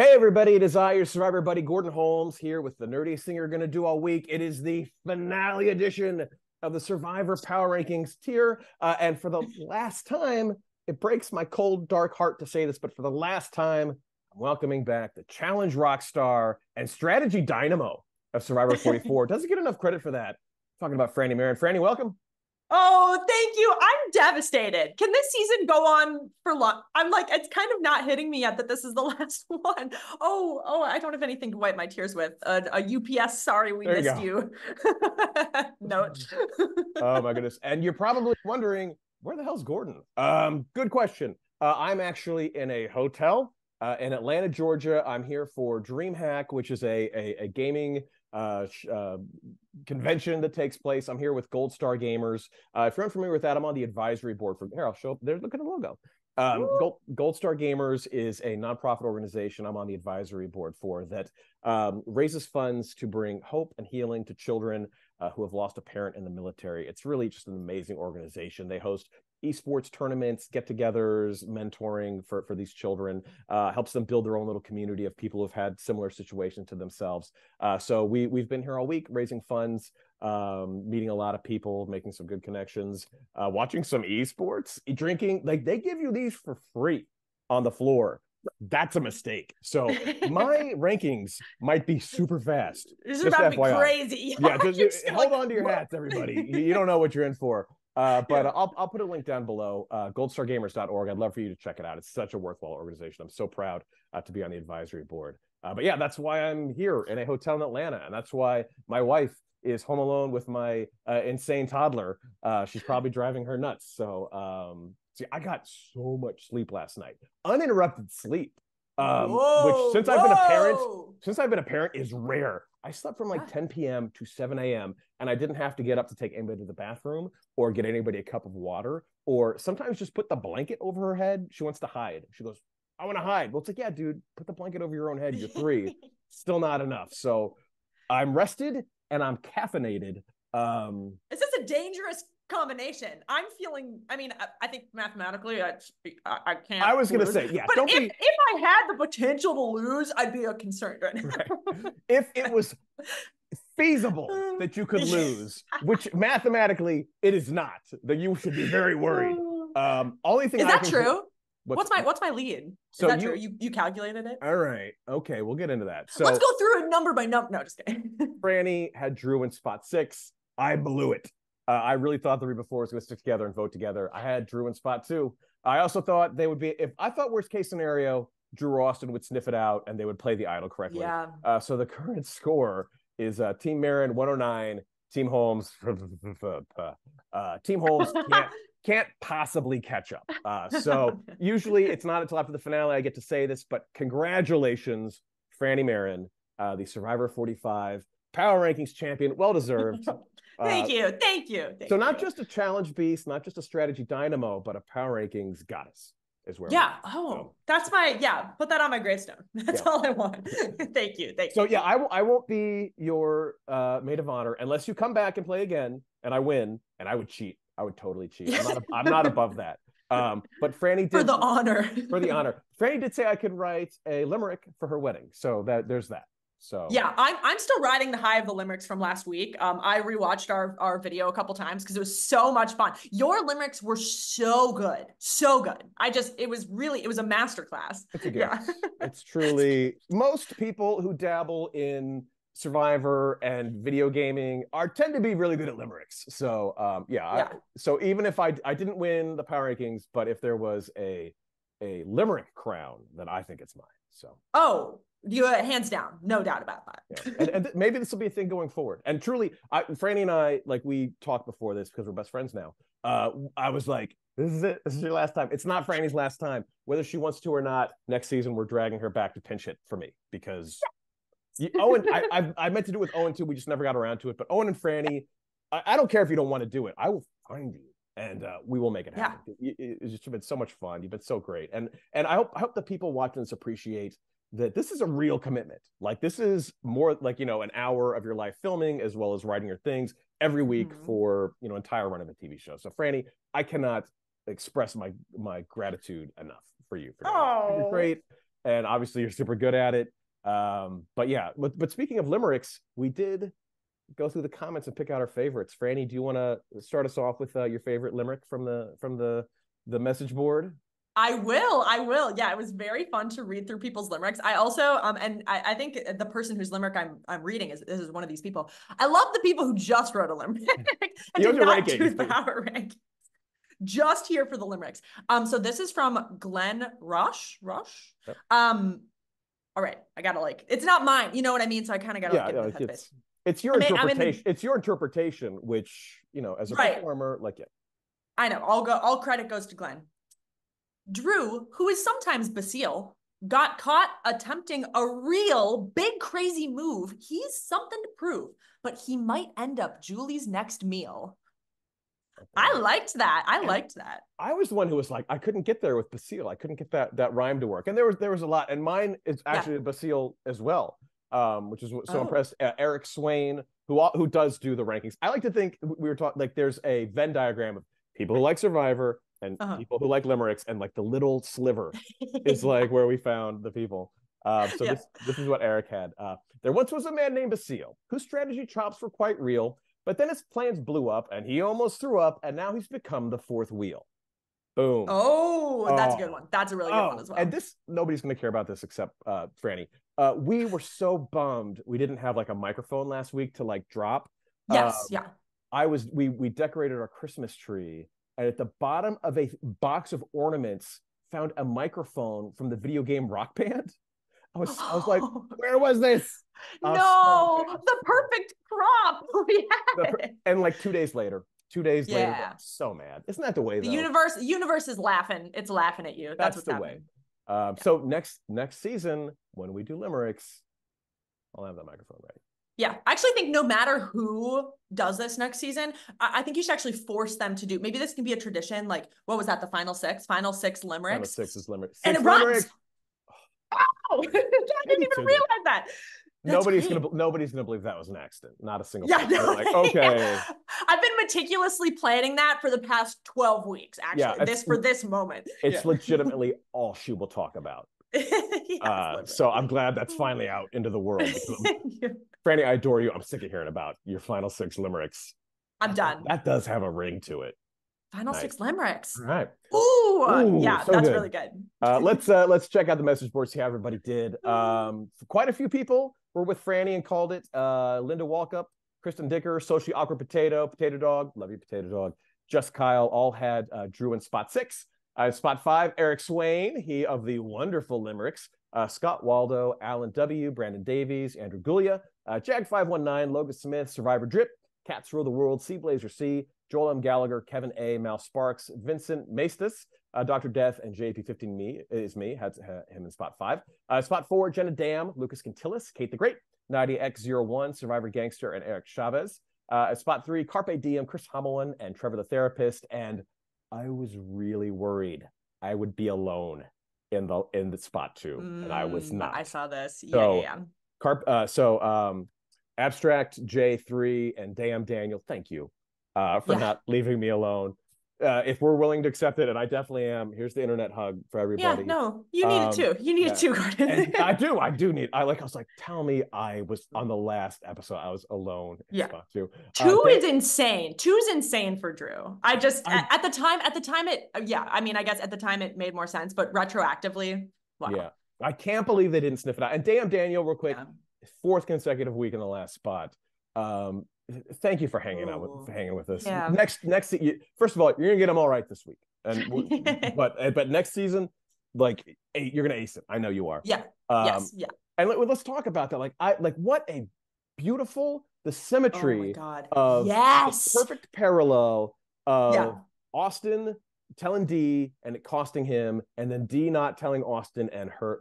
Hey everybody, it is I, your survivor buddy Gordon Holmes, here with the nerdiest thing you're going to do all week. It is the finale edition of the Survivor Power Rankings tier. And for the last time, it breaks my cold, dark heart to say this, but for the last time, I'm welcoming back the challenge rock star and strategy dynamo of Survivor 44. Doesn't get enough credit for that. Talking about Frannie Marin. Frannie, welcome. Oh, thank you. I'm devastated. Can this season go on for long? I'm like, it's kind of not hitting me yet that this is the last one. Oh, I don't have anything to wipe my tears with. A UPS, sorry, we There you missed go. you. Note. Oh my goodness. And you're probably wondering, where the hell's Gordon? Good question. I'm actually in a hotel in Atlanta, Georgia. I'm here for DreamHack, which is a gaming convention that takes place. I'm here with Gold Star Gamers. If you're unfamiliar with that, I'm on the advisory board for here. I'll show up there. Look at the logo. Gold Star Gamers is a nonprofit organization I'm on the advisory board for that raises funds to bring hope and healing to children who have lost a parent in the military. It's really just an amazing organization. They host esports tournaments, get-togethers, mentoring for these children, helps them build their own little community of people who've had similar situations to themselves. So we've been here all week raising funds, meeting a lot of people, making some good connections, watching some esports, drinking. Like, they give you these for free on the floor. That's a mistake. So my rankings might be super fast. This is Just about to be FYI. crazy. Yeah, just hold like, on to your hats, everybody. You don't know what you're in for. But I'll put a link down below, goldstargamers.org. I'd love for you to check it out. It's such a worthwhile organization. I'm so proud to be on the advisory board. But yeah, that's why I'm here in a hotel in Atlanta. And that's why my wife is home alone with my insane toddler. She's probably driving her nuts. So see, I got so much sleep last night. Uninterrupted sleep. Which since I've been a parent is rare. I slept from like 10 p.m. to 7 a.m. and I didn't have to get up to take anybody to the bathroom or get anybody a cup of water or sometimes just put the blanket over her head. She wants to hide. She goes, I want to hide. Well, it's like, yeah, dude, put the blanket over your own head. You're 3. Still not enough. So I'm rested and I'm caffeinated. Is this a dangerous combination? I'm feeling, I think mathematically I can't. I was going to say, yeah, but if I had the potential to lose, I'd be concerned right now. Right. If it was feasible that you could lose, which mathematically it is not, then you should be very worried. Only thing is that true? What's my lead? So is that true? You calculated it? All right. Okay, we'll get into that. So let's go through it number by number. No, just kidding. Frannie had Drew in spot 6. I blew it. I really thought the 3 before was going to stick together and vote together. I had Drew in spot 2. I also thought they would be, if I thought worst case scenario, Drew Austin would sniff it out and they would play the idol correctly. Yeah. So the current score is Team Marin 109, Team Holmes. Team Holmes can't possibly catch up. So usually it's not until after the finale I get to say this, but congratulations, Frannie Marin, the Survivor 45 Power Rankings champion, well deserved. Thank you. So not just a challenge beast, not just a strategy dynamo, but a Power Rankings goddess is where. Yeah. That's put that on my gravestone. That's all I want. Thank you. So yeah, I won't be your maid of honor unless you come back and play again and I win, and I would cheat. I would totally cheat. I'm not above that. But Frannie did for the honor. Frannie did say I could write a limerick for her wedding. So there's that. So yeah, I'm still riding the high of the limericks from last week. I rewatched our video a couple times because it was so much fun. Your limericks were so good. It was a masterclass. It's a gift. Yeah. It's truly, most people who dabble in Survivor and video gaming tend to be really good at limericks. So so even if I didn't win the Power Rankings, but if there was a limerick crown, then I think it's mine. So you hands down, no doubt about that. Yeah. And maybe this will be a thing going forward. And truly, Frannie and I, like, we talked before this because we're best friends now. I was like, this is it. This is your last time. It's not Frannie's last time. Whether she wants to or not, next season we're dragging her back to pinch hit for me because Owen. I meant to do it with Owen too. We just never got around to it. But Owen and Frannie, I don't care if you don't want to do it. I will find you. And we will make it happen. Yeah. It's just been so much fun. You've been so great. And I hope the people watching this appreciate that this is a real commitment. Like, this is more like, an hour of your life filming as well as writing your things every week for, entire run of a TV show. So Frannie, I cannot express my gratitude enough for you. You're great. and obviously you're super good at it. But yeah, but speaking of limericks, we did go through the comments and pick out our favorites. Frannie, do you want to start us off with your favorite limerick from the message board? I will. I will. Yeah, it was very fun to read through people's limericks. I also and I think the person whose limerick I'm reading is one of these people. I love the people who just wrote a limerick and did not do the power rank. Just here for the limericks. So this is from Glenn Rush. Yep. All right, I gotta it's not mine. You know what I mean? So I kind of gotta get in the headspace. It's your interpretation. It's your interpretation, which as a performer, I know. All credit goes to Glenn. Drew, who is sometimes Basile, got caught attempting a real big crazy move. He's something to prove, but he might end up Julie's next meal. Okay. I liked that. I was the one who was like, I couldn't get there with Basile. I couldn't get that rhyme to work. And there was a lot. And mine is actually Basile as well, which is so impressed. Eric Swain, who does do the rankings. I like to think we were talking there's a Venn diagram of people who like Survivor and people who like limericks, and the little sliver is where we found the people. This is what Eric had. There once was a man named Basile whose strategy chops were quite real, but then his plans blew up and he almost threw up, and now he's become the fourth wheel. Boom. Oh, that's a good one. That's a really good one as well. And nobody's going to care about this except Frannie. We were so bummed we didn't have a microphone last week to drop. Yes, we decorated our Christmas tree, and at the bottom of a box of ornaments found a microphone from the video game Rock Band. I was like, where was this? No, the perfect prop. And 2 days later, I'm so mad. Isn't that the way? The universe is laughing. It's laughing at you. That's what's the happening. Way. So next season, when we do limericks, I'll have that microphone ready. Yeah, I actually think no matter who does this next season, I think you should actually force them to do. Maybe this can be a tradition. What was that? The final six limericks. Final six is limericks. And it runs. Oh, I didn't even realize that. Nobody's gonna believe that was an accident. Not a single. Yeah, no, okay. I've been meticulously planning that for the past 12 weeks. Actually, for this moment. It's legitimately all she will talk about. So I'm glad that's finally out into the world. Frannie, I adore you. I'm sick of hearing about your final six limericks. I'm done. That does have a ring to it. Final six limericks. All right. Ooh, yeah, so that's good. Really good. Let's check out the message board, see how everybody did. Quite a few people were with Frannie and called it. Linda Walkup, Kristen Dicker, Socially Awkward Potato Dog, love you, Potato Dog. Just Kyle all had Drew in spot 6. Spot 5, Eric Swain, he of the wonderful limericks. Scott Waldo, Alan W, Brandon Davies, Andrew Gulia, Jag519, Logan Smith, Survivor Drip, Cats Rule the World, Sea Blazer C, Joel M. Gallagher, Kevin A, Mal Sparks, Vincent Maestas, Dr. Death, and JP15 is me, had him in spot 5. Spot 4, Jenna Dam, Lucas Cantillis, Kate the Great, Nadia X01, Survivor Gangster, and Eric Chavez. Spot 3, Carpe Diem, Chris Hamilton, and Trevor the Therapist. And I was really worried I would be alone in the spot 2, and I was not. I saw this. So, Abstract J3 and Damn Daniel, thank you for not leaving me alone. If we're willing to accept it, and I definitely am, here's the internet hug for everybody. Yeah, no, you need it too. You need it too, Gordon. I do need. I was like, tell me I was on the last episode. I was alone. In spot 2. 2 is insane. 2 is insane for Drew. At the time it. Yeah, I mean, I guess at the time it made more sense, but retroactively, wow. Yeah, I can't believe they didn't sniff it out. And damn Daniel, real quick, 4th consecutive week in the last spot. Thank you for hanging with us. Yeah. Next, first of all, you're gonna get them all right this week, and but next season, you're gonna ace it. I know you are. Yeah. Yes. Yeah. And let's talk about that. What a beautiful symmetry of the perfect parallel of Austin telling D and it costing him, and then D not telling Austin and her.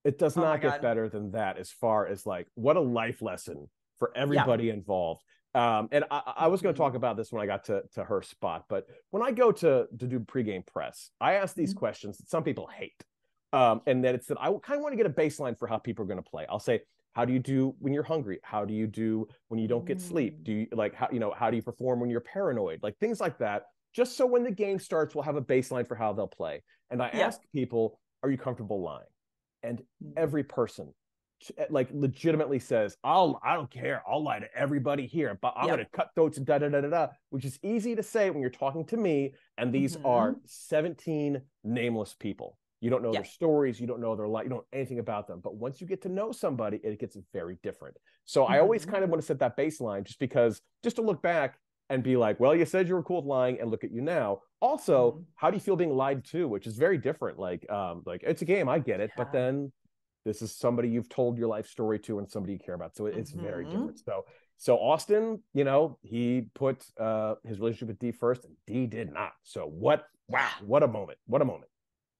It does not get better than that as far as what a life lesson for everybody involved. And I was going to talk about this when I got to her spot, but when I go to do pregame press, I ask these questions that some people hate. And that it's that I kind of want to get a baseline for how people are going to play. I'll say, how do you do when you're hungry? How do you do when you don't get sleep? Do you how do you perform when you're paranoid? Things like that. Just so when the game starts, we'll have a baseline for how they'll play. And I ask people, are you comfortable lying? And every person like legitimately says, I don't care. I'll lie to everybody here, but I'm going to cut throats and da da da da da, which is easy to say when you're talking to me. And these are 17 nameless people. You don't know their stories. You don't know their life. You don't know anything about them. But once you get to know somebody, it gets very different. So I always kind of want to set that baseline just to look back and be like, well, you said you were cool with lying and look at you now. Also, how do you feel being lied to, which is very different. Like it's a game. I get it. But then this is somebody you've told your life story to and somebody you care about. So it's very different. So Austin, you know, he put his relationship with Dee first and Dee did not. So what a moment. What a moment.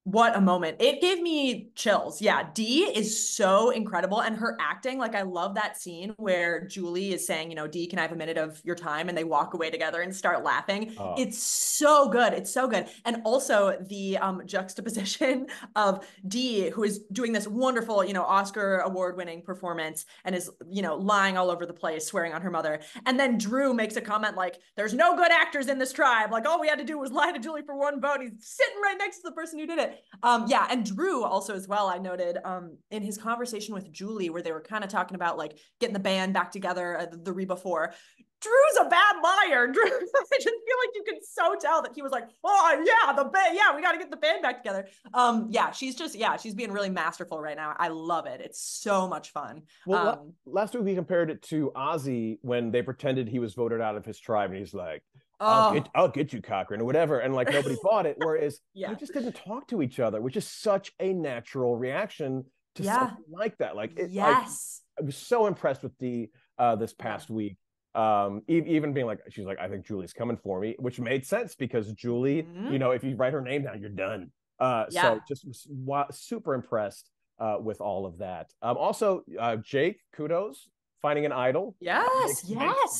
What a moment. It gave me chills. Yeah, Dee is so incredible. And her acting, like I love that scene where Julie is saying, you know, Dee, can I have a minute of your time? And they walk away together and start laughing. It's so good. It's so good. And also the juxtaposition of Dee, who is doing this wonderful, you know, Oscar award-winning performance and is, you know, lying all over the place, swearing on her mother. And then Drew makes a comment like, there's no good actors in this tribe. Like all we had to do was lie to Julie for one vote. He's sitting right next to the person who did it. Yeah, and Drew also as well, I noted in his conversation with Julie where they were kind of talking about like getting the band back together the re before. Drew's a bad liar. Drew, I just feel like you can so tell that he was like, oh yeah, the band, yeah, we got to get the band back together. She's being really masterful right now. I love it. It's so much fun. Well, last week we compared it to Ozzy when they pretended he was voted out of his tribe and he's like, I'll get you, Cochran, or whatever. And like nobody bought it. Whereas they just didn't talk to each other, which is such a natural reaction to something like that. Like, I was so impressed with Dee this past week. Even being like, she's like, I think Julie's coming for me, which made sense because Julie, you know, if you write her name down, you're done. So just was super impressed with all of that. Also, Jake, kudos, finding an idol. Yes.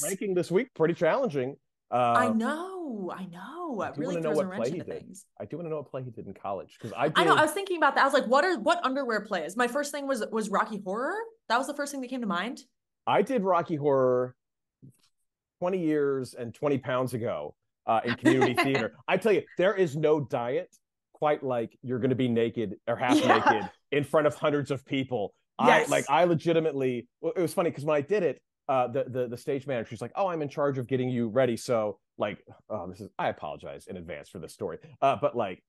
Ranking this week, pretty challenging. I know. It really throws a wrench into things. I do want to know what play he did in college because I know. I was thinking about that. I was like, what underwear plays? My first thing was Rocky Horror. That was the first thing that came to mind. I did Rocky Horror 20 years and 20 pounds ago in community theater. I tell you, there is no diet quite like you're going to be naked or half naked in front of hundreds of people. I legitimately. Well, it was funny because when I did it. The stage manager, she's like, oh, I'm in charge of getting you ready. So like, I apologize in advance for this story. But like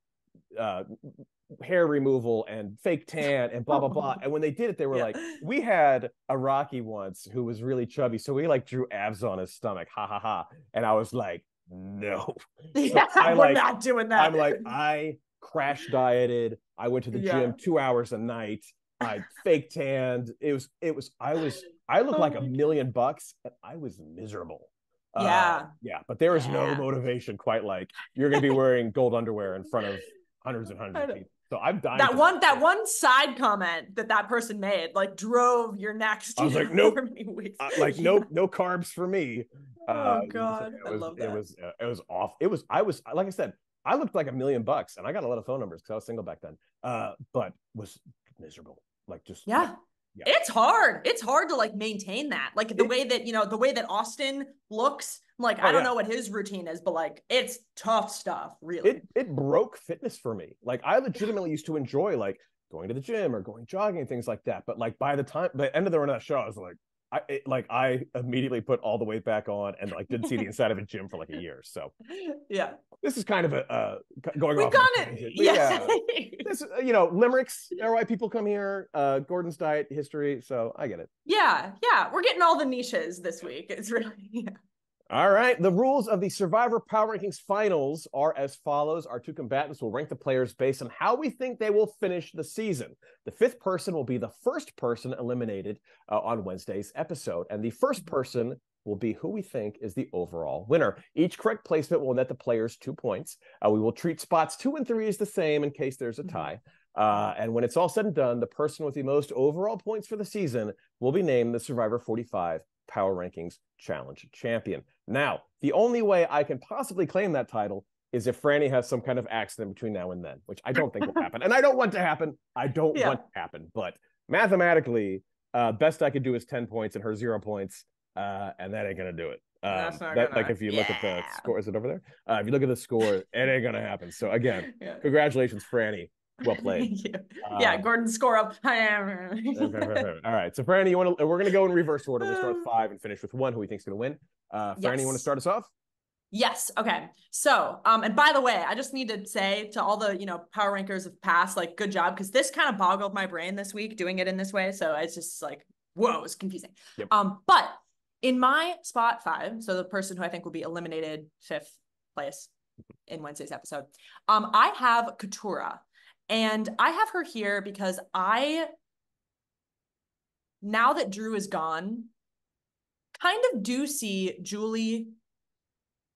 hair removal and fake tan and blah, blah, blah. And when they did it, they were like, we had a Rocky once who was really chubby. So we like drew abs on his stomach. Ha ha ha. And I was like, no. We're not doing that. I'm like, I crash dieted. I went to the gym 2 hours a night. I fake tanned. I looked like $1 million and I was miserable. But there is no motivation quite like you're going to be wearing gold underwear in front of hundreds and hundreds of people. So I'm dying. That one side comment that person made like drove your next. I was like, nope. No carbs for me. Oh God, I love that. It was off. I was like I said, I looked like $1 million and I got a lot of phone numbers because I was single back then. But was miserable. Like just It's hard. It's hard to like maintain that. Like the way that Austin looks, like I don't know what his routine is, but like it's tough stuff, really. It broke fitness for me. Like I legitimately used to enjoy like going to the gym or going jogging and things like that. But like by the end of the run of that show, I was like, I immediately put all the weight back on and like didn't see the inside of a gym for like a year. So this is kind of a going off. This, limericks are why people come here. Gordon's diet history. So I get it. We're getting all the niches this week. It's really All right. The rules of the Survivor Power Rankings finals are as follows. Our two combatants will rank the players based on how we think they will finish the season. The fifth person will be the first person eliminated on Wednesday's episode. And the first person will be who we think is the overall winner. Each correct placement will net the players 2 points. We will treat spots 2 and 3 as the same in case there's a tie. And when it's all said and done, the person with the most overall points for the season will be named the Survivor 45 Power Rankings Challenge Champion. Now, the only way I can possibly claim that title is if Frannie has some kind of accident between now and then, which I don't think will happen. And I don't want to happen. But mathematically, best I could do is 10 points and her 0 points. And that ain't going to do it. That's not gonna, like if you look at the score, is it over there? If you look at the score, it ain't going to happen. So again, congratulations, Frannie. Well played. Thank you. Yeah, Gordon's score of. All right. So Frannie, we're going to go in reverse order. We'll start with 5 and finish with 1. Who we think's going to win? Frannie, you want to start us off? Yes. Okay. So, and by the way, I just need to say to all the, power rankers of past, like, good job, because this kind of boggled my brain this week doing it in this way. So it's just like, whoa, it's confusing. Yep. But in my spot 5, so the person who I think will be eliminated 5th place in Wednesday's episode, I have Katurah, and I have her here because now that Drew is gone, kind of do see Julie,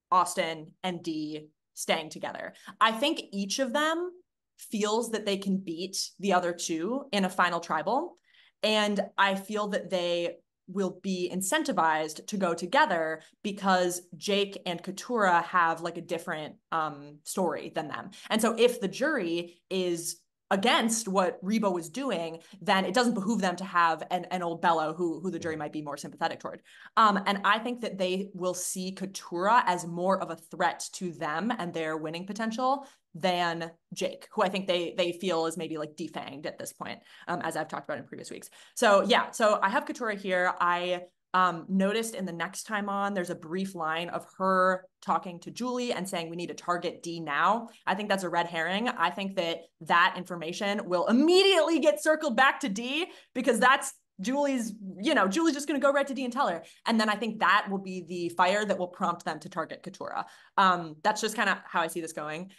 Austin, and Dee staying together. I think each of them feels that they can beat the other two in a final tribal. And I feel that they will be incentivized to go together because Jake and Katurah have like a different story than them. And so if the jury is against what Reba was doing, then it doesn't behoove them to have an old Bello who the jury might be more sympathetic toward. And I think that they will see Katurah as more of a threat to them and their winning potential than Jake, who I think they feel is maybe like defanged at this point, as I've talked about in previous weeks. So yeah, so I have Katurah here. I noticed in the next time on, there's a brief line of her talking to Julie and saying, we need to target Dee now. I think that's a red herring. I think that information will immediately get circled back to Dee because that's Julie's just going to go right to Dee and tell her. And then I think that will be the fire that will prompt them to target Katurah. That's just kind of how I see this going.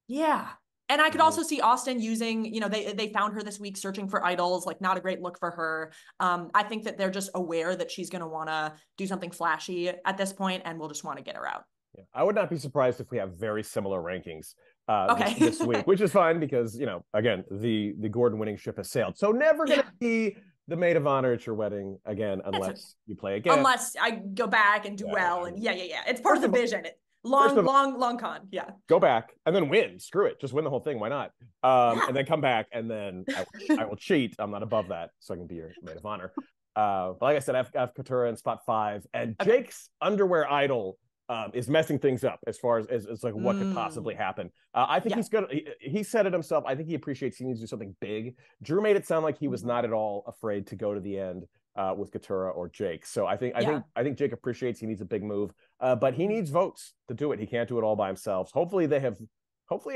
Yeah. And I could also see Austin using, they found her this week searching for idols, like not a great look for her. I think that they're just aware that she's going to want to do something flashy at this point and we'll just want to get her out. Yeah. I would not be surprised if we have very similar rankings okay. this week, which is fine because, again, the Gordon winning ship has sailed. So never going to be the maid of honor at your wedding again, unless you play again. Unless I go back and do well. And yeah. It's part of the vision. Long con. Yeah. Go back and then win. Screw it. Just win the whole thing. Why not? And then come back and then I will cheat. I'm not above that. So I can be your maid of honor. But like I said, I have Katurah in spot 5 and Jake's underwear idol is messing things up as far as like what could possibly happen. I think he's gonna. He said it himself. I think he appreciates he needs to do something big. Drew made it sound like he was not at all afraid to go to the end with Katurah or Jake. So I think Jake appreciates he needs a big move, but he needs votes to do it. He can't do it all by himself. Hopefully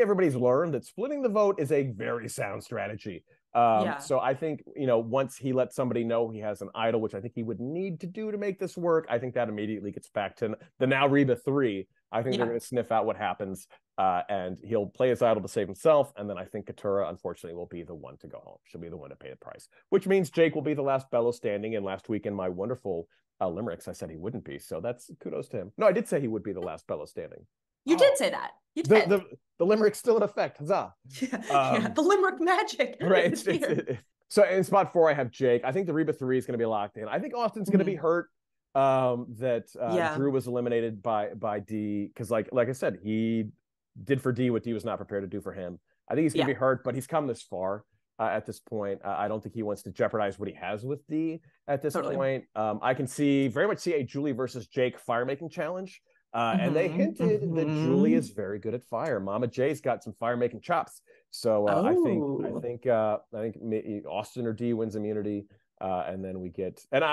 everybody's learned that splitting the vote is a very sound strategy. So I think, once he lets somebody know he has an idol, which I think he would need to do to make this work, I think that immediately gets back to the now Reba 3. I think they're going to sniff out what happens, and he'll play his idol to save himself. And then I think Katurah, unfortunately, will be the one to go home. She'll be the one to pay the price, which means Jake will be the last Bello standing. And last week in my wonderful limericks, I said he wouldn't be. So that's kudos to him. No, I did say he would be the last Bello standing. You did say that. You did. The limerick's still in effect. Huzzah. The limerick magic. Right. So in spot 4, I have Jake. I think the Reba 3 is going to be locked in. I think Austin's going to be hurt that Drew was eliminated by Dee because like I said, he did for Dee what Dee was not prepared to do for him. I think he's going to be hurt, but he's come this far at this point. I don't think he wants to jeopardize what he has with Dee at this point. I can very much see a Julie versus Jake fire making challenge. And they hinted that Julie is very good at fire. Mama J's got some fire making chops. So I think Austin or Dee wins immunity. And then we get, and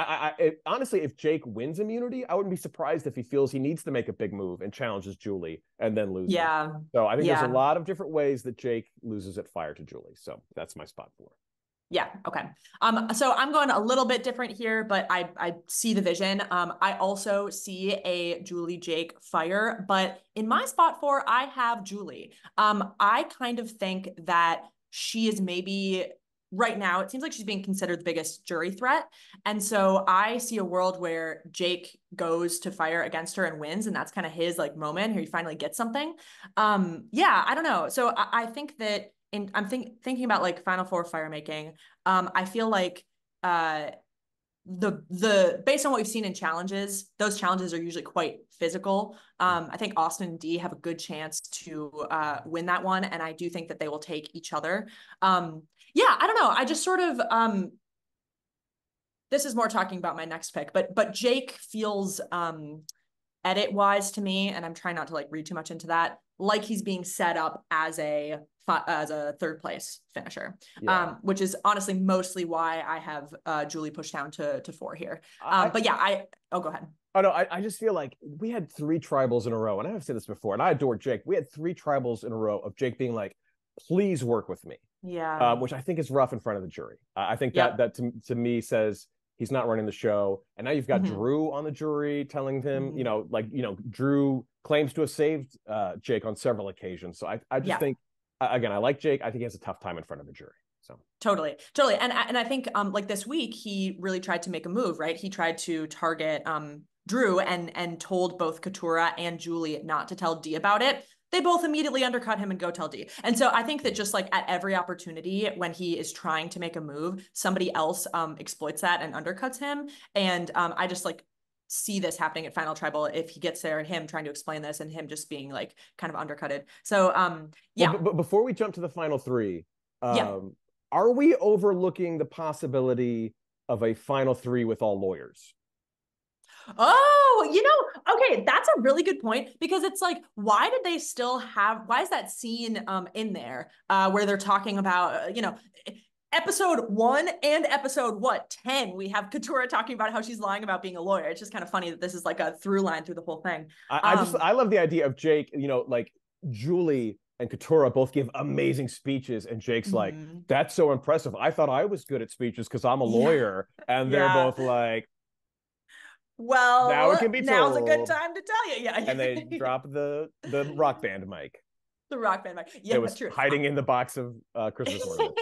honestly, if Jake wins immunity, I wouldn't be surprised if he feels he needs to make a big move and challenges Julie and then loses. Yeah. So I think there's a lot of different ways that Jake loses at fire to Julie. So that's my spot 4. Yeah. Okay. So I'm going a little bit different here, but I see the vision. I also see a Julie Jake fire, but in my spot 4, I have Julie. I kind of think that she is maybe right now, it seems like she's being considered the biggest jury threat. And so I see a world where Jake goes to fire against her and wins. And that's kind of his like moment here. He finally gets something. I don't know. So I think that I'm thinking about like Final Four fire making. I feel like the based on what we've seen in challenges, those challenges are usually quite physical. I think Austin and Dee have a good chance to win that one, and I do think that they will take each other. I don't know. I just sort of this is more talking about my next pick, but Jake feels edit wise to me, and I'm trying not to like read too much into that. like he's being set up as a third place finisher, which is honestly mostly why I have Julie pushed down to 4 here. But yeah, go ahead. Oh no, I just feel like we had 3 tribals in a row, and I've said this before, and I adore Jake. We had 3 tribals in a row of Jake being like, "Please work with me," which I think is rough in front of the jury. I think that to me says he's not running the show, and now you've got Drew on the jury telling him, Drew claims to have saved Jake on several occasions. So I just think, again, I like Jake. I think he has a tough time in front of a jury. So totally. And I think like this week, he really tried to make a move, right? He tried to target Drew and told both Katurah and Julie not to tell Dee about it. They both immediately undercut him and go tell Dee. And so I think that just like at every opportunity when he is trying to make a move, somebody else exploits that and undercuts him. And I just like see this happening at Final Tribal if he gets there and him trying to explain this and him just being like kind of undercutted. So Well, but before we jump to the final 3, are we overlooking the possibility of a final 3 with all lawyers? Oh, okay, that's a really good point, because it's like, why did they still why is that scene in there where they're talking about, episode 1 and episode 10, we have Katurah talking about how she's lying about being a lawyer. It's just kind of funny that this is like a through line through the whole thing. I love the idea of Jake, like Julie and Katurah both give amazing speeches, and Jake's like, "That's so impressive. I thought I was good at speeches because I'm a lawyer." And they're both like, "Well, now it can be told. Now's a good time to tell you." Yeah. And they drop the rock band mic. The rock band mic. Yeah, it was true. Hiding in the box of Christmas ornaments.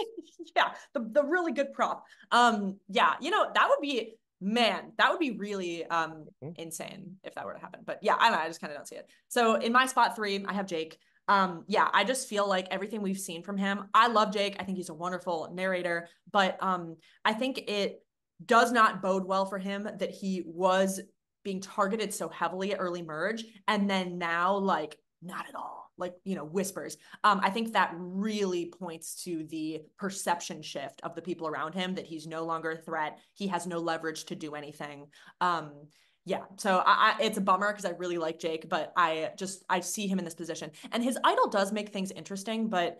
Yeah, the really good prop. That would be, man, that would be really insane if that were to happen. But yeah, I just kind of don't see it. So in my spot 3, I have Jake. I just feel like everything we've seen from him, I love Jake. I think he's a wonderful narrator, but I think it does not bode well for him that he was being targeted so heavily at early merge, and then now like not at all, like, whispers. I think that really points to the perception shift of the people around him, that he's no longer a threat. He has no leverage to do anything. So it's a bummer because I really like Jake, but I see him in this position, and his idol does make things interesting, but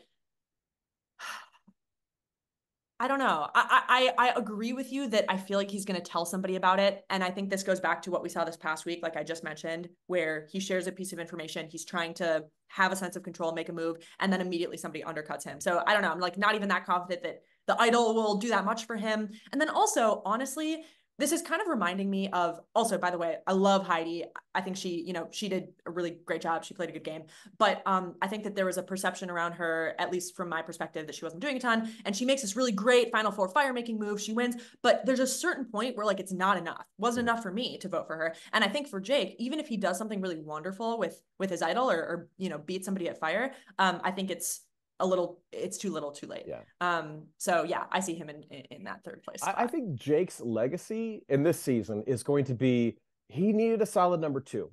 I don't know. I agree with you that I feel like he's going to tell somebody about it. And I think this goes back to what we saw this past week, like I just mentioned, where he shares a piece of information. He's trying to have a sense of control, make a move, and then immediately somebody undercuts him. So I don't know. I'm like not even that confident that the idol will do that much for him. And then also, honestly, this is kind of reminding me of, also, by the way, I love Heidi. I think she did a really great job. She played a good game. But I think that there was a perception around her, at least from my perspective, that she wasn't doing a ton. And she makes this really great Final Four fire-making move. She wins. But there's a certain point where like it's not enough. Wasn't enough for me to vote for her. And I think for Jake, even if he does something really wonderful with his idol or beat somebody at fire, I think it's too little too late. I see him in that third place spot. I think Jake's legacy in this season is going to be, he needed a solid number 2.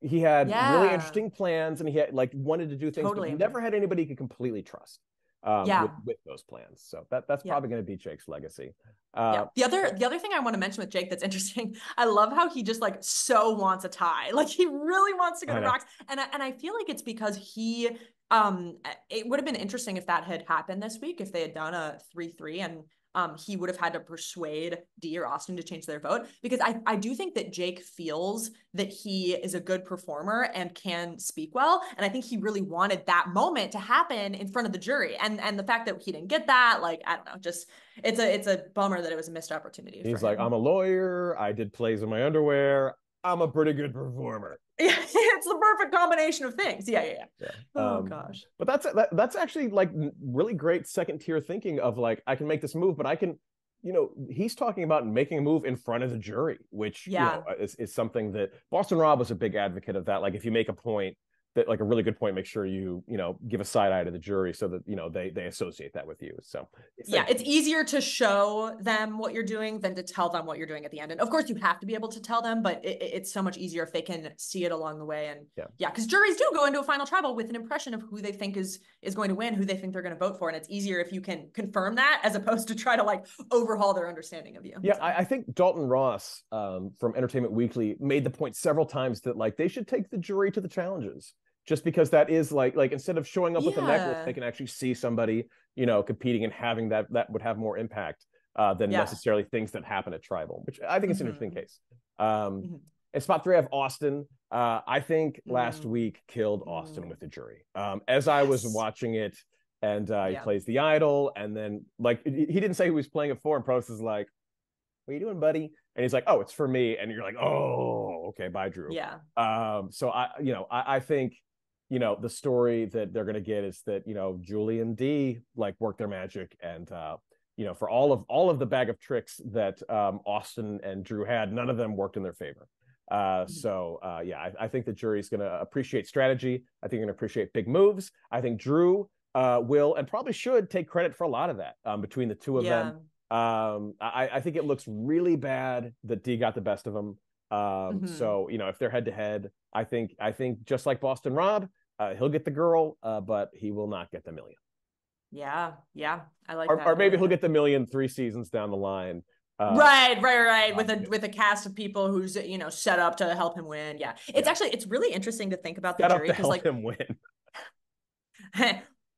He had really interesting plans, and he had wanted to do things, but he never had anybody he could completely trust with those plans. So that's probably going to be Jake's legacy. The other thing I want to mention with Jake that's interesting, I love how he just like so wants a tie. Like he really wants to go to rocks. And I feel like it's because he it would have been interesting if that had happened this week, if they had done a 3-3 and he would have had to persuade Dee or Austin to change their vote, because I do think that Jake feels that he is a good performer and can speak well. And I think he really wanted that moment to happen in front of the jury. And the fact that he didn't get that, like, I don't know, just it's a bummer that it was a missed opportunity. He's like, I'm a lawyer. I did plays in my underwear. I'm a pretty good performer. Yeah, it's the perfect combination of things. Yeah. Oh gosh. But that's actually like really great second tier thinking of like, I can make this move, but I can, he's talking about making a move in front of the jury, which is something that Boston Rob was a big advocate of. That like, if you make a point, that like a really good point, make sure you give a side eye to the jury so that they associate that with you. So it's easier to show them what you're doing than to tell them what you're doing at the end. And of course you have to be able to tell them, but it's so much easier if they can see it along the way. And because juries do go into a final tribal with an impression of who they think is going to win, who they think they're going to vote for, and it's easier if you can confirm that as opposed to try to like overhaul their understanding of you. I think Dalton Ross from Entertainment Weekly made the point several times that like they should take the jury to the challenges. just because that is like instead of showing up with a necklace, Yeah. they can actually see somebody, competing and having that would have more impact than Yeah. necessarily things that happen at Tribal, which I think is an interesting Mm-hmm. case. Um, Mm-hmm. in spot three, I have Austin. I think last Mm-hmm. week killed Austin with the jury. As I was Yes. watching it, and he Yeah. plays the idol, and then like he didn't say who he was playing it for, and Prost is like, "What are you doing, buddy?" And he's like, "Oh, it's for me," and you're like, "Oh, okay, bye, Drew." Yeah. So I think, the story that they're gonna get is that Julie and Dee like work their magic, and for all of the bag of tricks that Austin and Drew had, none of them worked in their favor. I think the jury's going to appreciate strategy. I think they're going to appreciate big moves. I think Drew will and probably should take credit for a lot of that between the two of them. Yeah. I think it looks really bad that D got the best of them. Mm-hmm. If they're head to head, I think just like Boston Rob, he'll get the girl, but he will not get the million. Yeah. Yeah. I like Or that. I maybe like he'll that. get the million 3 seasons down the line. Right. With a cast of people who's set up to help him win. Yeah. Yeah, It's really interesting to think about the set up jury to because help like him win.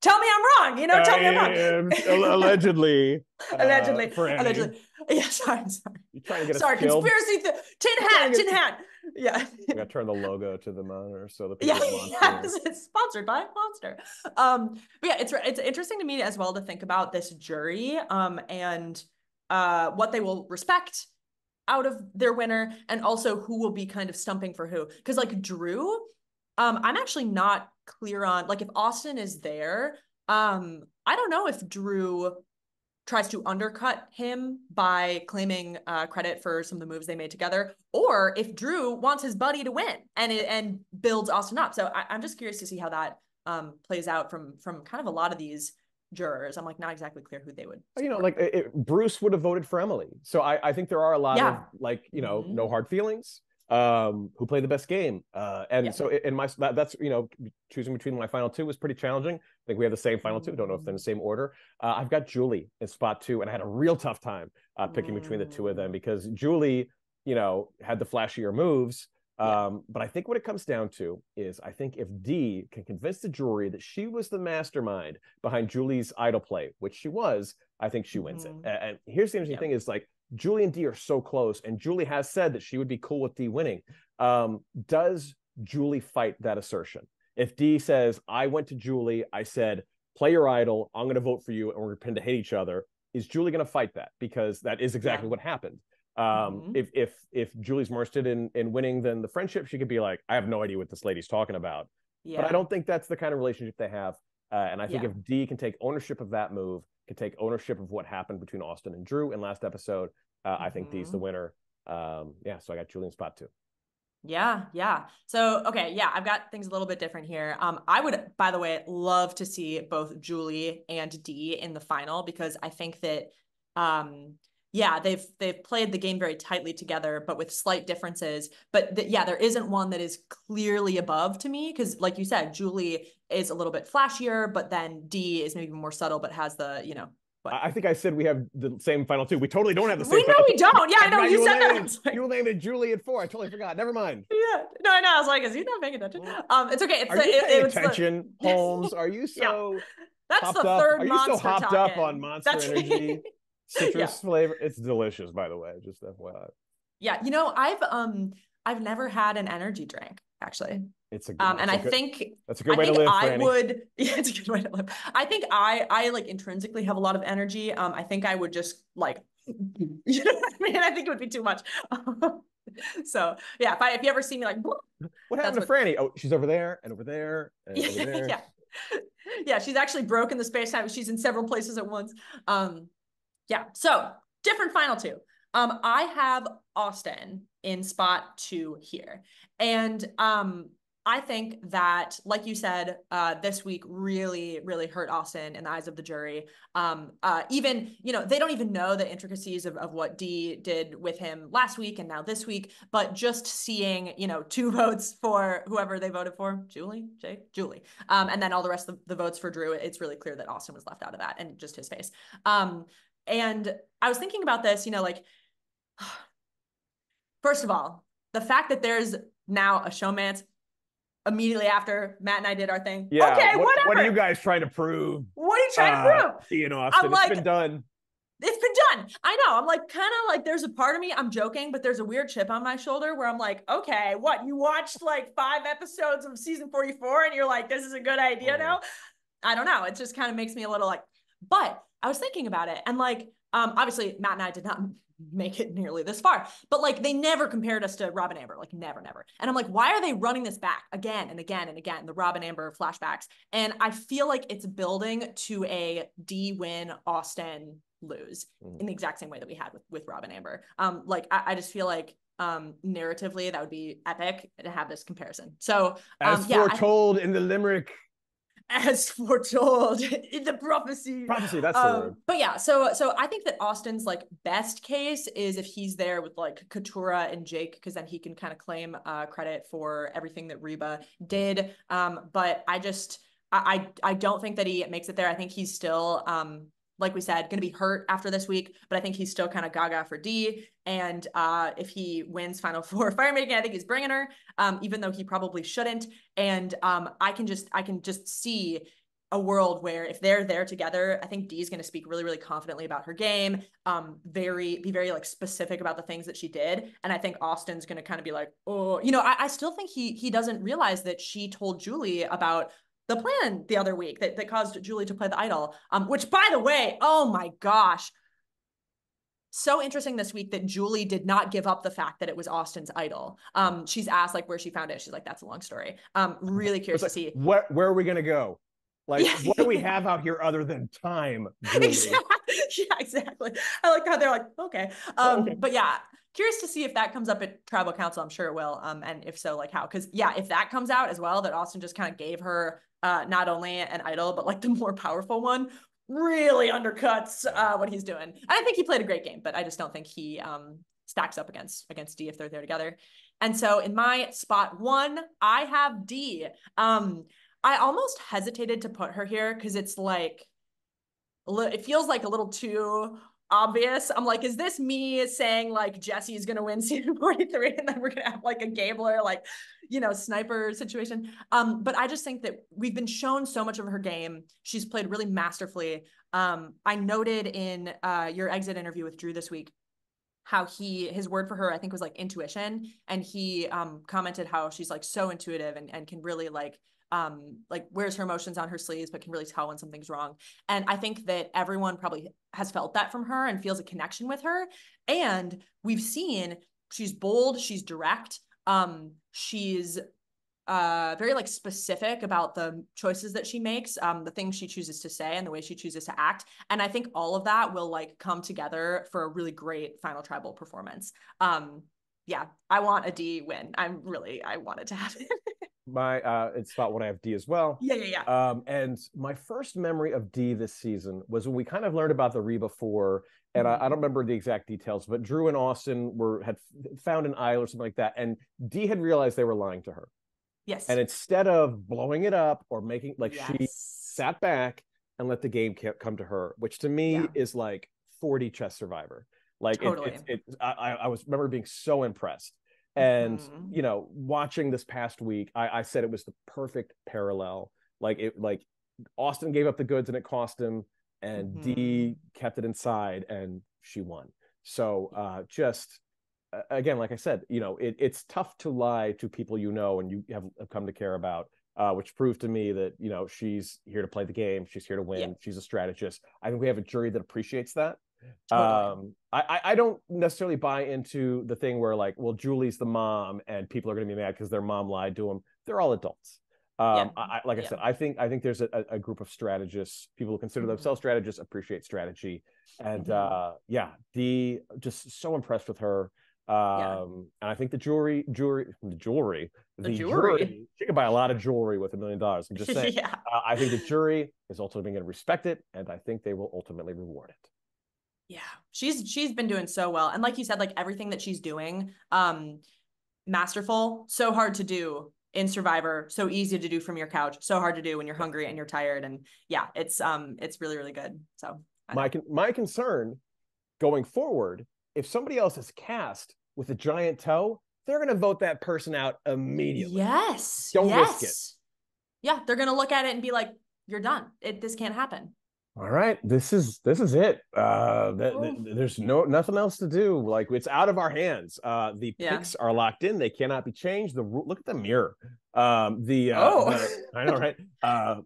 tell me I'm wrong, tell me I'm wrong. Allegedly, Allegedly. Frannie, Allegedly. Yeah, sorry. you trying to get us Sorry, killed? conspiracy You trying to tin get? hat. Yeah. I got to turn the logo to the monitor so the Yeah, people at Monster. yes, it's sponsored by Monster. But yeah, it's interesting to me as well to think about this jury, and what they will respect out of their winner, and also who will be kind of stumping for who. Because like Drew, I'm actually not clear on like if Austin is there. I don't know if Drew tries to undercut him by claiming credit for some of the moves they made together, or if Drew wants his buddy to win and builds Austin up. So I'm just curious to see how that plays out from kind of a lot of these jurors. I'm like not exactly clear who they would support. Bruce would have voted for Emily. So I think there are a lot of Yeah. like, Mm-hmm. no hard feelings, who play the best game. And Yeah. so in that's, choosing between my final two was pretty challenging. I think we have the same final two. Don't know if they're in the same order. I've got Julie in spot two, and I had a real tough time picking between the two of them because Julie, had the flashier moves. Yeah. But I think what it comes down to is I think if Dee can convince the jury that she was the mastermind behind Julie's idol play, which she was, I think she wins it. And here's the interesting thing is like Julie and Dee are so close, and Julie has said that she would be cool with Dee winning. Does Julie fight that assertion? If Dee says, I went to Julie, I said, play your idol, I'm going to vote for you, and we're going to hate each other, is Julie going to fight that? Because that is exactly what happened. If Julie's interested in winning, then the friendship, she could be like, I have no idea what this lady's talking about. But I don't think that's the kind of relationship they have. And I think if Dee can take ownership of that move, can take ownership of what happened between Austin and Drew in last episode, I think Dee's the winner. So I got Julie in spot two. Yeah. So, okay, yeah, I've got things a little bit different here. I would, by the way, love to see both Julie and Dee in the final because I think that, they've played the game very tightly together, but with slight differences. But there isn't one that is clearly above to me because, like you said, Julie is a little bit flashier, but then Dee is maybe more subtle, but has the, What? I think I said we have the same final two. We totally don't have the same. We know we don't. Yeah, I know. You said that. You landed Julie at 4. I totally forgot. Never mind. Yeah. No, I know. I was like, is he not paying attention? It's okay. Are you paying attention, Holmes? Are you so That's the up? third Are you monster so hopped talking. up on Monster Energy citrus flavor? It's delicious, by the way. Just FYI. Yeah, I've never had an energy drink actually. It's a good, I think that's a good way to live, I Frannie. would. Yeah, it's a good way to live. I think I like intrinsically have a lot of energy. I think I would just like, you know what I mean? I think it would be too much. So yeah, if you ever see me like, what happened to Frannie? Oh, she's over there and over there and over there. Yeah, she's actually broken the space time. She's in several places at once. So different final two. I have Austin in spot 2 here, and I think that, like you said, this week really, really hurt Austin in the eyes of the jury. Even, they don't even know the intricacies of what Dee did with him last week and now this week, but just seeing, 2 votes for whoever they voted for, Julie, and then all the rest of the votes for Drew, it's really clear that Austin was left out of that and just his face. And I was thinking about this, first of all, the fact that there's now a showmance immediately after Matt and I did our thing. Yeah. Okay, What are you whatever. guys trying to prove? What are you trying to prove? Ian I'm Austin, it's like, been done. it's been done. I know. I'm like, kind of like, there's a part of me, I'm joking, but there's a weird chip on my shoulder where I'm like, okay, what? You watched like 5 episodes of season 44 and you're like, this is a good idea now? I don't know. It just kind of makes me a little like, but I was thinking about it. And like, obviously Matt and I did not make it nearly this far, but like they never compared us to Rob and Amber, like never. And I'm like, why are they running this back again and again and again, the Rob and Amber flashbacks? And I feel like it's building to a D win Austin lose in the exact same way that we had with Rob and Amber. Like I just feel like narratively that would be epic to have this comparison. So as foretold in the limerick, as foretold in the prophecy. That's the word. But yeah, so I think that Austin's like best case is if he's there with like Katurah and Jake, because then he can kind of claim credit for everything that Reba did. But I don't think that he makes it there. I think he's still like we said, going to be hurt after this week, but I think he's still kind of gaga for D. And if he wins Final Four firemaking, I think he's bringing her, even though he probably shouldn't. And I can just see a world where if they're there together, I think D is going to speak really, really confidently about her game, be very like specific about the things that she did. And I think Austin's going to kind of be like, oh, you know, I still think he doesn't realize that she told Julie about the plan the other week that caused Julie to play the idol, which by the way, oh my gosh, so interesting this week that Julie did not give up the fact that it was Austin's idol. She's asked like where she found it. She's like, that's a long story. Really curious to see. Where are we going to go? Like, what do we have out here other than time, Julie? Yeah, exactly. I like how they're like, okay. Okay. But yeah, curious to see if that comes up at tribal council. I'm sure it will. And if so, like how? Because yeah, if that comes out as well, that Austin just kind of gave her not only an idol, but like the more powerful one, really undercuts what he's doing. And I think he played a great game, but I just don't think he stacks up against D if they're there together. And so in my spot 1, I have D. I almost hesitated to put her here because it's like, it feels like a little too obvious. I'm like, is this me saying like Jesse's gonna win season 43 and then we're gonna have like a Gabler like, you know, sniper situation? But I just think that we've been shown so much of her game. She's played really masterfully. I noted in your exit interview with Drew this week how his word for her, I think, was like intuition. And he commented how she's like so intuitive and can really like wears her emotions on her sleeves, but can really tell when something's wrong. And I think that everyone probably has felt that from her and feels a connection with her. And we've seen she's bold, she's direct. She's very like specific about the choices that she makes, the things she chooses to say and the way she chooses to act. And I think all of that will like come together for a really great final tribal performance. Yeah, I want a D win. I want it to happen. It's spot 1, I have D as well. Yeah. And my first memory of D this season was when we kind of learned about the Reba 4, and I don't remember the exact details, but Drew and Austin had found an aisle or something like that, and D had realized they were lying to her. Yes. And instead of blowing it up or making she sat back and let the game come to her, which to me is like 40 Chess Survivor. Like totally. I remember being so impressed. And you know, watching this past week, I said it was the perfect parallel. Like Austin gave up the goods and it cost him, and D kept it inside and she won. So just again, like I said, you know, it's tough to lie to people you know and you have come to care about, which proved to me that, you know, she's here to play the game, she's here to win, she's a strategist. I think we have a jury that appreciates that. Totally. I don't necessarily buy into the thing where like, well, Julie's the mom and people are going to be mad because their mom lied to them. They're all adults. I said, I think there's a group of strategists, people who consider themselves strategists, appreciate strategy, and D, just so impressed with her. And I think the jury, she could buy a lot of jewelry with $1 million. I'm just saying. I think the jury is ultimately going to respect it, and I think they will ultimately reward it. Yeah, she's been doing so well, and like you said, like everything that she's doing, masterful, so hard to do in Survivor, so easy to do from your couch, so hard to do when you're hungry and you're tired, and yeah, it's really, really good. So my concern going forward, if somebody else is cast with a giant toe, they're going to vote that person out immediately. Yes. Don't risk it. Yeah, they're going to look at it and be like, you're done. This can't happen. All right, this is it. There's nothing else to do. Like, it's out of our hands. The picks are locked in; they cannot be changed. Look at the mirror. I know, right?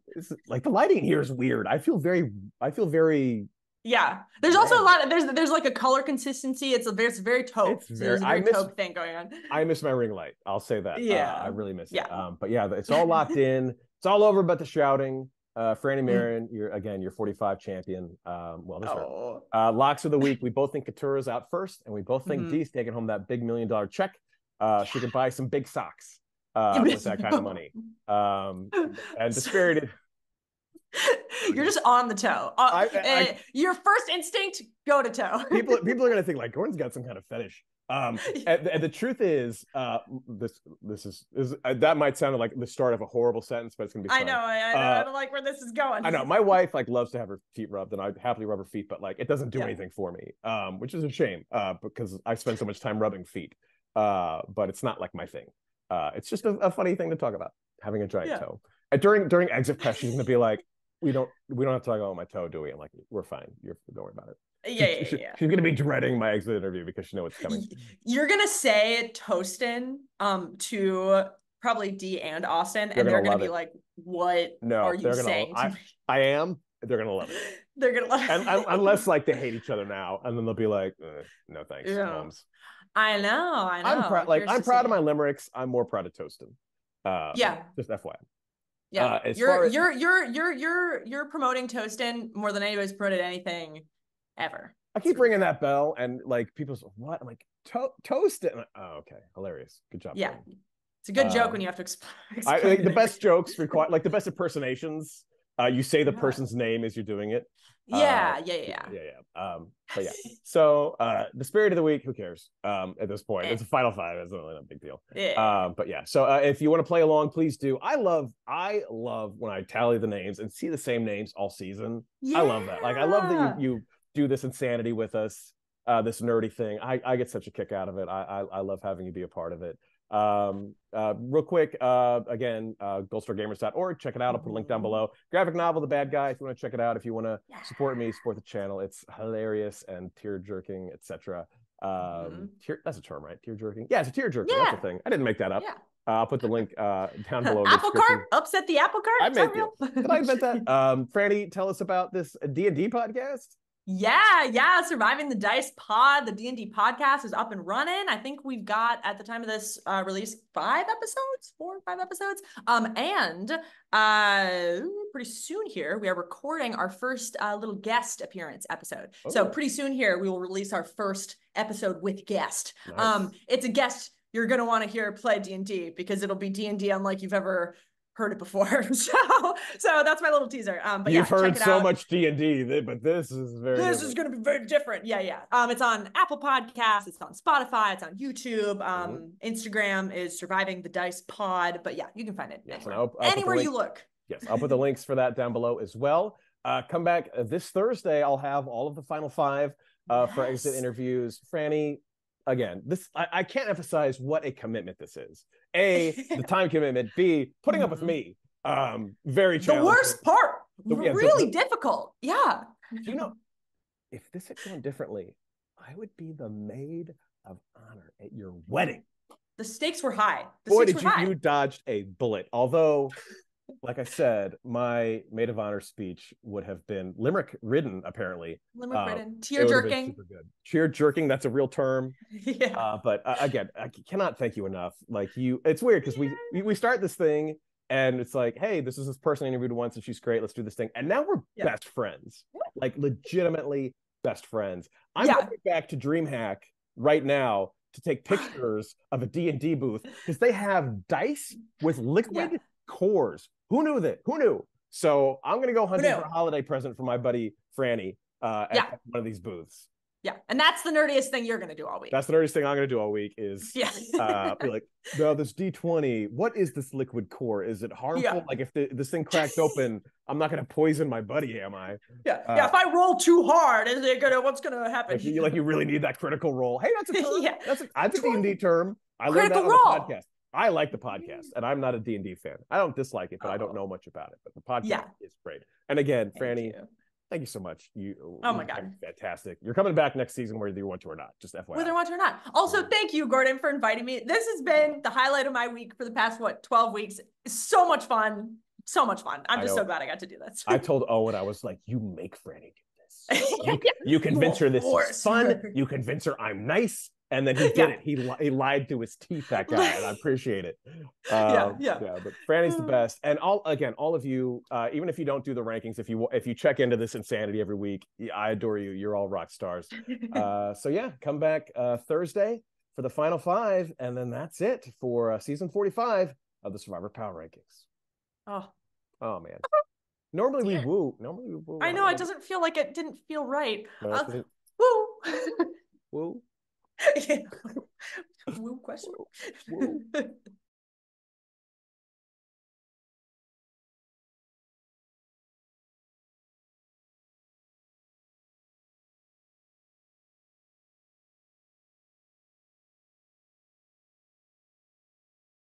It's like the lighting here is weird. I feel very. Yeah, there's also a lot of there's like a color consistency. It's very taupe. There's a very taupe thing going on. I miss my ring light. I'll say that. Yeah, I really miss it. But yeah, it's all locked in. It's all over but the shouting. Frannie Marin, you're 45 champion. Well, this locks of the week. We both think Katura's out first, and we both think Dee's taking home that big $1 million check. She could buy some big socks with that kind of money. And Dispirited. You're just on the toe. Your first instinct, go to toe. People are gonna think like Gordon's got some kind of fetish. And the truth is, this is that might sound like the start of a horrible sentence, but it's gonna be fun. I know. I don't like where this is going. I know my wife like loves to have her feet rubbed, and I happily rub her feet, but like it doesn't do anything for me, which is a shame, because I spend so much time rubbing feet. But it's not like my thing. It's just a funny thing to talk about, having a giant toe. And during exit press, she's gonna be like, we don't have to talk about my toe, do we? I'm like, we're fine. Don't worry about it. She's gonna be dreading my exit interview because she knows it's coming. You're gonna say Toastin to probably D and Austin, and they're gonna be like, "What are you saying?" I am. They're gonna love it. They're gonna love it. Unless like they hate each other now, and then they'll be like, "No thanks, Holmes." I know. I'm proud of my limericks. I'm more proud of Toastin. Just FYI. Yeah, you're promoting Toastin more than anybody's promoted anything ever. I keep ringing that bell, and like people say, "What?" I'm like, Toastin. Oh, okay, hilarious. Good job. Yeah, it's a good joke when you have to explain. The best jokes require like the best impersonations. You say the person's name as you're doing it. Yeah. But yeah. So the spirit of the week, who cares? At this point, it's a final five. It's not really a big deal. But yeah. So if you want to play along, please do. I love when I tally the names and see the same names all season. I love that. Like I love that you do this insanity with us, this nerdy thing. I get such a kick out of it. I love having you be a part of it. Real quick, again, goldstargamers.org. Check it out. I'll put a link down below. Graphic novel, The Bad Guy. If you want to check it out, if you want to support me, support the channel, it's hilarious and tear jerking, etc. That's a term, right? Tear jerking. Yeah, it's a tear jerking. That's a thing. I didn't make that up. I'll put the link down below. Apple cart, upset the apple cart. Did I invent that? Frannie, tell us about this D&D podcast. Yeah. Surviving the Dice Pod, the D&D podcast is up and running. I think we've got, at the time of this release, 4 or 5 episodes. And pretty soon here, we are recording our first little guest appearance episode. So pretty soon here, we will release our first episode with guest. Nice. It's a guest you're going to want to hear play D&D, because it'll be D&D unlike you've ever heard it before. So that's my little teaser. But you've heard so much D&D, but this is is going to be very different. It's on Apple Podcasts, it's on Spotify, it's on YouTube. Instagram is Surviving the Dice Pod. But yeah, you can find it anywhere you look. Yes, I'll put the links for that down below as well. Come back this Thursday. I'll have all of the final 5 for exit interviews. Frannie, again, I can't emphasize what a commitment this is. A, the time commitment. B, putting up with me. Very challenging. The worst part. Really difficult. Yeah. You know, if this had gone differently, I would be the maid of honor at your wedding. The stakes were high. Boy, did you dodged a bullet. Although, like I said, my maid of honor speech would have been limerick ridden, apparently. Limerick ridden. Tear jerking. Tear jerking, that's a real term. But again, I cannot thank you enough. Like it's weird because we start this thing and it's like, hey, this is this person I interviewed once and she's great. Let's do this thing. And now we're best friends. Like legitimately best friends. I'm going back to DreamHack right now to take pictures of a D&D booth because they have dice with liquid cores. Who knew that? Who knew? So I'm going to go hunting for a holiday present for my buddy Frannie at one of these booths. Yeah. And that's the nerdiest thing you're going to do all week. That's the nerdiest thing I'm going to do all week is be like, no, this D20, what is this liquid core? Is it harmful? Like if this thing cracks open, I'm not going to poison my buddy, am I? If I roll too hard, what's going to happen? Like you really need that critical roll. Hey, that's a term. That's a D&D term. I learned that Critical on the Role. podcast. I like the podcast, and I'm not a D&D fan. I don't dislike it, but I don't know much about it. But the podcast is great. And again, Frannie, thank you so much. Oh my God. Fantastic. You're coming back next season whether you want to or not. Just FYI. Whether you want to or not. Also, thank you, Gordon, for inviting me. This has been the highlight of my week for the past, 12 weeks. So much fun. So much fun. I'm just so glad I got to do this. I told Owen, I was like, you make Frannie do this. You convince her this is fun. You convince her I'm nice. And then he did it. He lied through his teeth, that guy, and I appreciate it. But Frannie's the best. And all of you, even if you don't do the rankings, if you check into this insanity every week, I adore you. You're all rock stars. So yeah, come back Thursday for the final 5, and then that's it for season 45 of the Survivor Power Rankings. Oh man. Normally we woo. I know, it doesn't feel like it didn't feel right. Woo. Woo. Woo question. Woo.